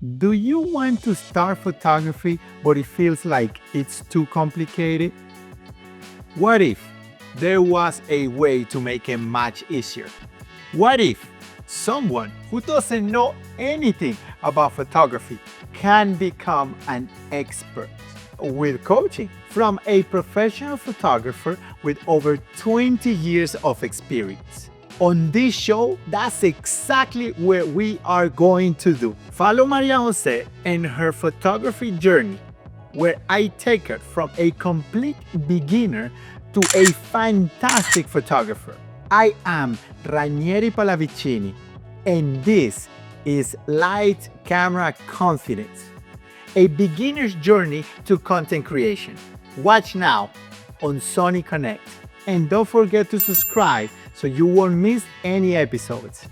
Do you want to start photography but it feels like it's too complicated? What if there was a way to make it much easier? What if someone who doesn't know anything about photography can become an expert with coaching from a professional photographer with over 20 years of experience? On this show, that's exactly what we are going to do. Follow Maria Jose and her photography journey, where I take her from a complete beginner to a fantastic photographer. I am Ranieri Pallavicini, and this is Light Camera Confidence, a beginner's journey to content creation. Watch now on Sony Connect. And don't forget to subscribe so you won't miss any episodes.